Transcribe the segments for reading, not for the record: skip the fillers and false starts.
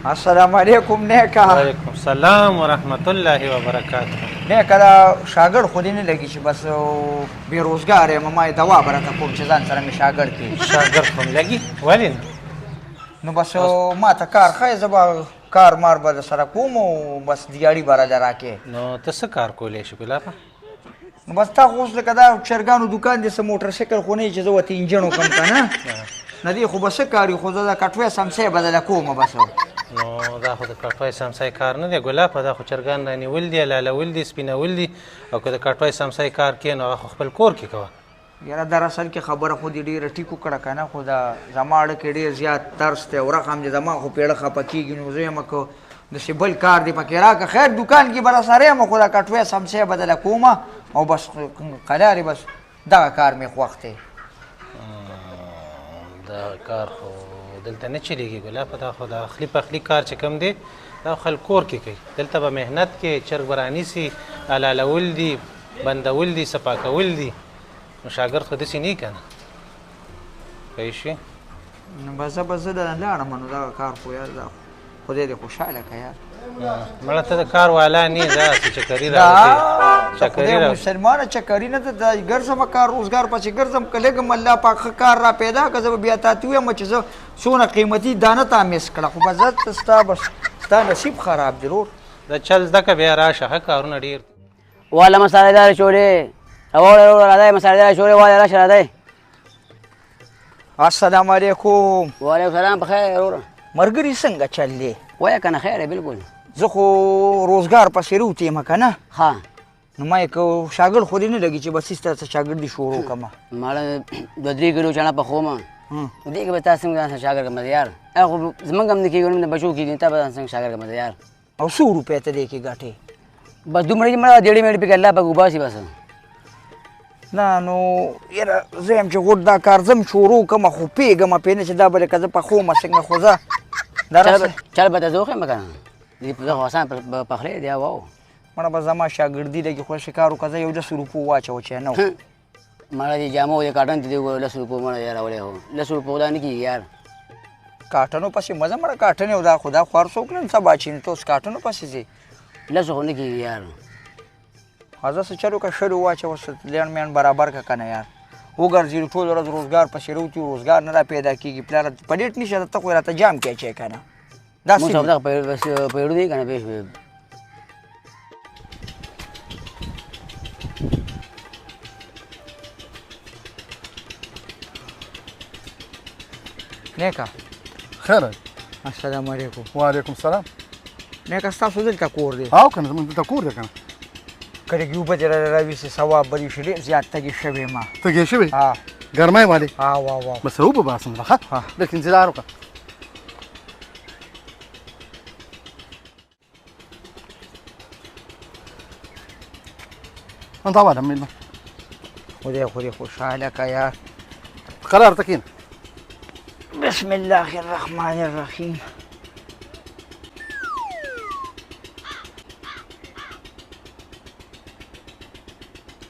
السلام علیکم نیکه. وعلیکم السلام ورحمت الله وبرکاته. نیکه دا شاګرد خو دې نه لګي چې بس بېروزګار یم، ما یې دوا به راته کوم چې ځان سره مې شاګرد کړي. شاګرد خو مې لګي، ولې نه؟ نو بس ما ته کار ښایي، زه به کار مار به سره کوم او بس دیاړي به راله راکې. نو ته څه کار کولی شې ګلابه؟ نو بس تا خو اوس لکه دا چرګانو دوکان دی، څه موټر سایکل خو نه یي چې زه ورته انجن وکړم که نه. نه دې خو به څه کار وي، خو زه د کټوۍ سمسۍ به دله کومه بس. نو دا خو د کټوۍ سمسۍ کار نه دی ګلابه، دا خو چرګان رانیول دي، لالول دي، سپینول دي، او که د کټوۍ سمسۍ کار کوې نو هغه خو خپل کور کې کوه. یاره دراصل کې خبره خو دې ډېره ټیک وکړه که نه، خو دا زما اړه کې ډېر زیات درس دی او رقم دی، زما خو پیړه خفه کېږي. نو زه یم که داسې بل کار دی پکې راکړه، خیر دوکان کې به راسره یم، خو دا کټوۍ سمسۍ به دله کومه او بس قلارې بس دغه کار مې خوښ دی. دا کار خو دلته نه چلیږي ګلابه، دا خو د اخلي پخلي کار چې کوم دی دا خلک کور کې کوي، دلته به محنت کې چرګ به رانیسي، حلالول دي، بندول دي، صفا کول دي. نو شاګرد خو داسې نه وي که نه، پوه شوې؟ نو بس زه به زه دنه لاړم، نو دغه کار خو یار دا خدای دې خوشحاله که یار. مړه ته د کار والا نه یې، داسې چکري راوځي، چکري خدای مسلمانه چکري نه ده، دا ګرځم کار روزګار پسې ګرځم، که لږم الله پاک ښه کار را پیدا کړه، زه به بیا تاته ووایم چې زه څونه قیمتي دانه تا مس کړه، خو بس زه ستا بس ستا نصیب خراب دی رور. د چل زده که بیا راشه، ښه کارونه ډېر دي. والا مسالهدار شورې راځئ، مسالهدار شورې والا راشه راځئ. السلام علیکم. وعلیکم السلام، بخیر وروره. ملګري څنګه چل دی؟ وایه که نه خیر دی بلکل. زه خو روزګار پسې روت یم که نه. ها نو ما یې که شاګرد خو دې نه لګي چې بس ستا څه شاګردي شروع کړمه. ماړه 2-3 کیلو چڼه پخومه، دې کې به تا څنګه ځان سره شاګرد کړم یار. هغه خو زمونږ هم نه کېږي، د بچو کېږي، تا به ځان څنګه شاګرد کړم یار. او 100 روپۍ ته دې کې ګټې؟ بس دومره چې مړه ډېړې مېړې پکې الله پاک وباسي بس. نه نو یاره زه یم چې غوټ دا کار زم شروع کړم، خو پوهېږم پرې نه چې دا به لکه زه پخومه څنګه، خو زه چل به ته زه وښیم که نه، دې خو اسان پخلی دی. واو مړه به زما شاګردي لګي، خو شکار وکړه زه یو 10 روپو واچوه چې نه و. مړه دې جامو دې کاټن ته دې 10 روپو مړه یار راوړی هو، 10 روپو دا نه کېږي یار. کاټنو پسې مزه مړه کاټن یو دا خو دا خو هر څوک نن سبا چیني، ته اوس کاټنو پسې ځې. 10 خو نه کېږي یار. زه څه چل وکړه 20 واچوه، لینډ مینډ برابر کړه که نه یار. وګرځېدو ټول ورځ روزګار پسې روتي، روزګار نه را پیدا کېږي. پلاره په ډېټ نشته، ته خو راته جام کې اچوې که نه. مونږ سره دغه پیړو دی که نه پوه شوې. نیکه خیر. السلام علیکم. وعلیکم السلام. نیکه ستاسو دلته کور دی؟ او که نه زموږ دلته کور دی که نه. که لږ اوبه دې راویسې ثواب به دې شي، ډېر زیات تږي شوی ما. تږی شوې؟ ها ګرمی والې؟ ها وا بس اوبه باسم ښه، لږ انتظار وکړه. انت والا مېلمه خدای خوشحاله که یار. قرار ته کښېنه. بسم الله الرحمن الرحیم.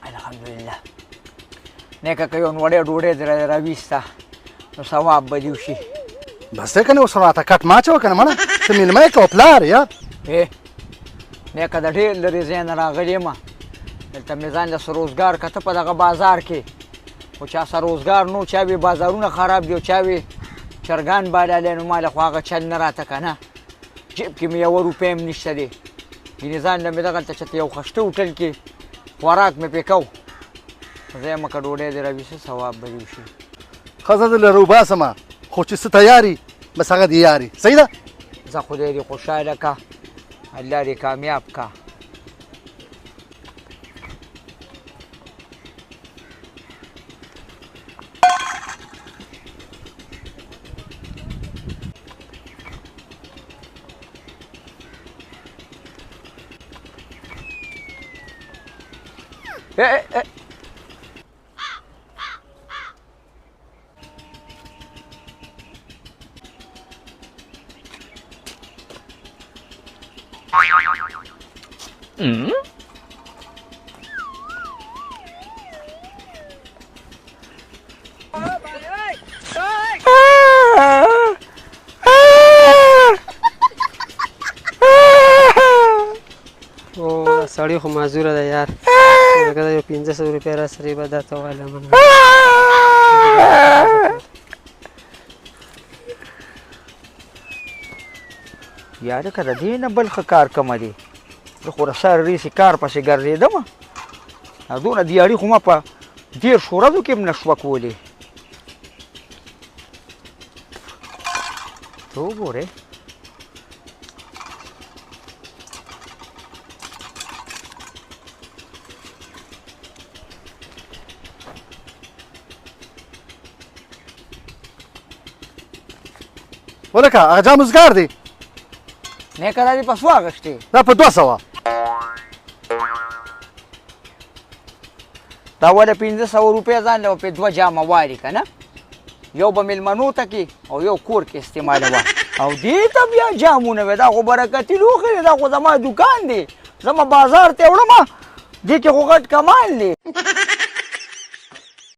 الحمدلله. نیکه که یو وړې ډوډۍ دې راویسته نو ثواب به دې وشي. بس دی که نه اوس راته کټ ما اچوه که نه مړه، ته مېلمه یې که او پلار یار. نیکه د ډېر لرې ځای نه راغلی یم، دلته مې ځان له روزګار کته په دغه بازار کې، خو چا سره روزګار نو، چا وي بازارونه خراب دي او چا وي چرګان بایللی، نو ما له خو هغه چل نه راته که نه. جیب کې مې 1 روپۍ هم نشته دی، ګینې ځان له مې دغلته چېرته یو خشته هوټل کې خوراک مې پې کو. زه یم که ډوډۍ دې راویسه ثواب به دې وشي. ښه زه دې له روباسمه، خو چې څه تیار یي بس هغه دې یار یي، صحیح ده؟ زه خدای دې خوشحاله که، الله دې کامیاب که. سړی خو معذوره ده یار لکه دا یو 500 روپۍ را سرې به دا ته وایم یاره که د دې نه بل ښه کار کمه دی زه خو رسار ریسې کار پسې ګرځېدم او دونه دیاړي خو ما په 10 ورځو کې هم نه شوه کولی ته وګورې ولکه هغه جام وزګار دی نیکه دا دې په څو اخېستې دا په 200 دا ولې 500 روپۍ ځان له په 2 جامه واري که نه یو به مېلمنو ته کې او یو کور کې استعمالوه او دې ته بیا جامونه وې دا خو برکتي لوښی دی دا خو زما دوکان دی زه بازار ته وړم دې کې خو غټ کمال دی